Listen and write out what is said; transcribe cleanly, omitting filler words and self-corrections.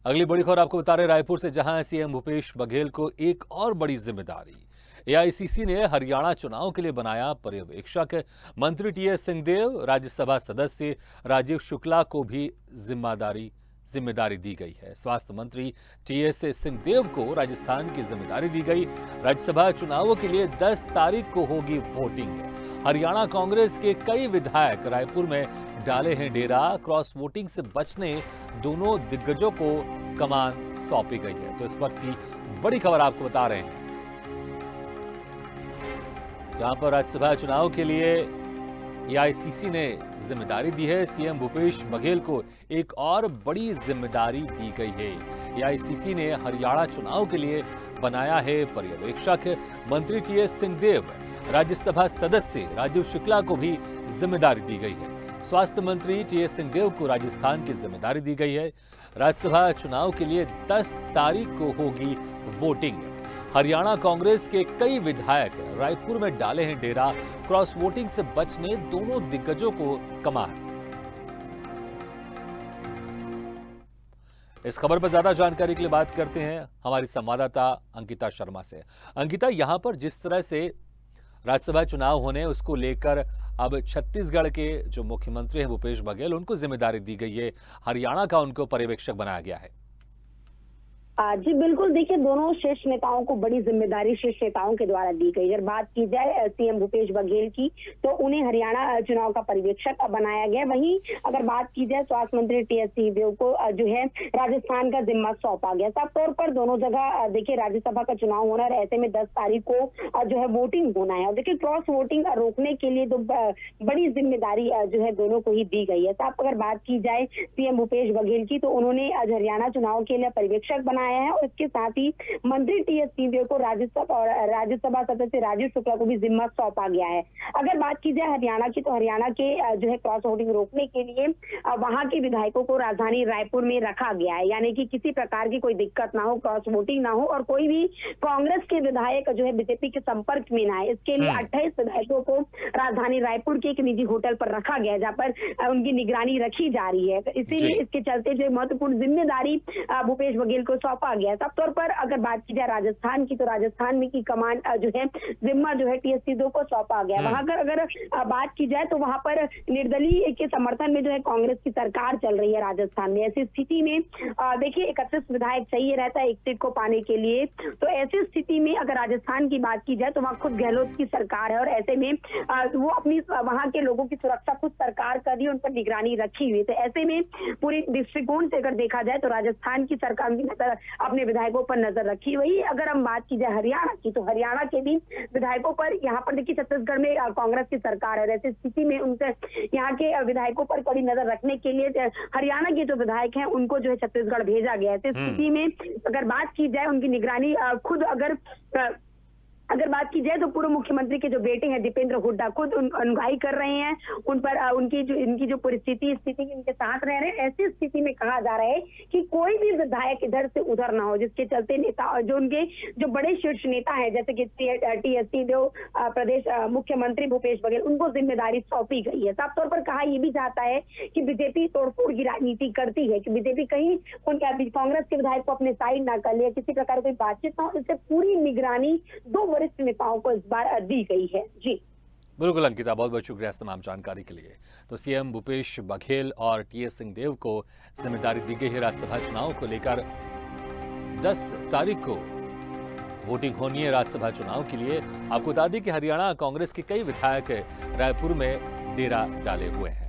अगली बड़ी खबर आपको बता रहे रायपुर से, जहां सीएम भूपेश बघेल को एक और बड़ी जिम्मेदारी। एआईसीसी ने हरियाणा चुनाव के लिए बनाया पर्यवेक्षक। मंत्री टीएस सिंहदेव, राज्यसभा सदस्य राजीव शुक्ला को भी जिम्मेदारी दी गई है। स्वास्थ्य मंत्री टीएस सिंहदेव को राजस्थान की जिम्मेदारी दी गई। राज्यसभा चुनावों के लिए 10 तारीख को होगी वोटिंग। हरियाणा कांग्रेस के कई विधायक रायपुर में डाले हैं डेरा। क्रॉस वोटिंग से बचने दोनों दिग्गजों को कमान सौंपी गई है। तो इस वक्त की बड़ी खबर आपको बता रहे हैं, जहां पर राज्यसभा चुनाव के लिए एआईसीसी ने जिम्मेदारी दी है। सीएम भूपेश बघेल को एक और बड़ी जिम्मेदारी दी गई है। एआईसीसी ने हरियाणा चुनाव के लिए बनाया है पर्यवेक्षक। मंत्री टीएस सिंहदेव, राज्यसभा सदस्य राजीव शुक्ला को भी जिम्मेदारी दी गई है। स्वास्थ्य मंत्री टीएस सिंहदेव को राजस्थान की जिम्मेदारी दी गई है। राज्यसभा चुनाव के लिए 10 तारीख को होगी वोटिंग। हरियाणा कांग्रेस के कई विधायक रायपुर में डाले हैं डेरा। क्रॉस वोटिंग से बचने दोनों दिग्गजों को कमान। इस खबर पर ज्यादा जानकारी के लिए बात करते हैं हमारी संवाददाता अंकिता शर्मा से। अंकिता, यहां पर जिस तरह से राज्यसभा चुनाव होने उसको लेकर अब छत्तीसगढ़ के जो मुख्यमंत्री हैं भूपेश बघेल, उनको जिम्मेदारी दी गई है। हरियाणा का उनको पर्यवेक्षक बनाया गया है। जी बिल्कुल, देखिए दोनों शीर्ष नेताओं को बड़ी जिम्मेदारी शीर्ष नेताओं के द्वारा दी गई। अगर बात की जाए सीएम भूपेश बघेल की, तो उन्हें हरियाणा चुनाव का पर्यवेक्षक बनाया गया। वहीं अगर बात की जाए स्वास्थ्य मंत्री टीएस सिंहदेव को जो है राजस्थान का जिम्मा सौंपा गया। साफ तौर पर दोनों जगह देखिए राज्यसभा का चुनाव होना है, ऐसे में 10 तारीख को जो है वोटिंग होना है। और देखिए क्रॉस वोटिंग रोकने के लिए तो बड़ी जिम्मेदारी जो है दोनों को ही दी गई है। साफ अगर बात की जाए सीएम भूपेश बघेल की, तो उन्होंने आज हरियाणा चुनाव के लिए पर्यवेक्षक बनाया है और इसके साथ ही मंत्री टीएस सिंहदेव को राज्यसभा सदस्य राजीव शुक्ला को भी जिम्मा सौंपा गया है। अगर बात की जाए हरियाणा की, तो हरियाणा के जो है क्रॉस वोटिंग रोकने के लिए वहां के विधायकों को राजधानी रायपुर में रखा गया है, यानी कि किसी प्रकार की कोई दिक्कत ना हो, क्रॉस वोटिंग ना हो और कोई भी कांग्रेस के विधायक जो है बीजेपी के संपर्क में ना आए। इसके लिए 28 विधायकों को राजधानी रायपुर के एक निजी होटल पर रखा गया है, जहाँ पर उनकी निगरानी रखी जा रही है। इसीलिए इसके चलते जो महत्वपूर्ण जिम्मेदारी भूपेश बघेल को सौंपा गया। साफ तौर पर अगर बात की जाए राजस्थान की, तो राजस्थान में की कमान जो है जिम्मा जो है टीएस सिंहदेव को सौंपा गया। वहां पर अगर बात की जाए, तो वहां पर निर्दलीय के समर्थन में जो है कांग्रेस की सरकार चल रही है राजस्थान में। ऐसी स्थिति में देखिए 31 विधायक चाहिए रहता है एक सीट को पाने के लिए। तो ऐसी स्थिति में अगर राजस्थान की बात की जाए, तो वहां खुद गहलोत की सरकार है और ऐसे में वो अपनी वहां के लोगों की सुरक्षा खुद सरकार कर रही है, उन पर निगरानी रखी हुई। तो ऐसे में पूरे दृष्टिकोण से अगर देखा जाए, तो राजस्थान की सरकार की नजर अपने विधायकों पर नजर रखी। वही अगर हम बात की जाए हरियाणा की, तो हरियाणा के भी विधायकों पर यहाँ पर देखिए छत्तीसगढ़ में कांग्रेस की सरकार है। ऐसी स्थिति में उनसे यहाँ के विधायकों पर कड़ी नजर रखने के लिए हरियाणा के जो विधायक हैं उनको जो है छत्तीसगढ़ भेजा गया है। ऐसी स्थिति में अगर बात की जाए उनकी निगरानी खुद अगर बात की जाए, तो पूर्व मुख्यमंत्री के जो बेटे हैं दीपेंद्र हुड्डा खुद अगुवाई कर रहे हैं, उन पर इनकी जो स्थिति इनके साथ रह रहे हैं। ऐसी स्थिति में कहा जा रहा है कि कोई भी विधायक इधर से उधर ना हो, जिसके चलते नेता जो उनके जो बड़े शीर्ष नेता हैं, जैसे कि टीएस सिंहदेव, प्रदेश मुख्यमंत्री भूपेश बघेल, उनको जिम्मेदारी सौंपी गई है। साफ तौर पर कहा यह भी चाहता है कि बीजेपी तोड़फोड़ की राजनीति करती है, कि बीजेपी कहीं कांग्रेस के विधायक को अपने साइड ना कर ले, किसी प्रकार की बातचीत ना हो। इससे पूरी निगरानी दो वरिष्ठ नेताओं को इस बार दी गई है। जी बिल्कुल अंकिता, बहुत बहुत शुक्रिया इस तमाम जानकारी के लिए। तो सीएम भूपेश बघेल और टीएस सिंहदेव को जिम्मेदारी दी गई है राज्यसभा चुनाव को लेकर। 10 तारीख को वोटिंग होनी है राज्यसभा चुनाव के लिए। आपको बता दें कि हरियाणा कांग्रेस के कई विधायक रायपुर में डेरा डाले हुए हैं।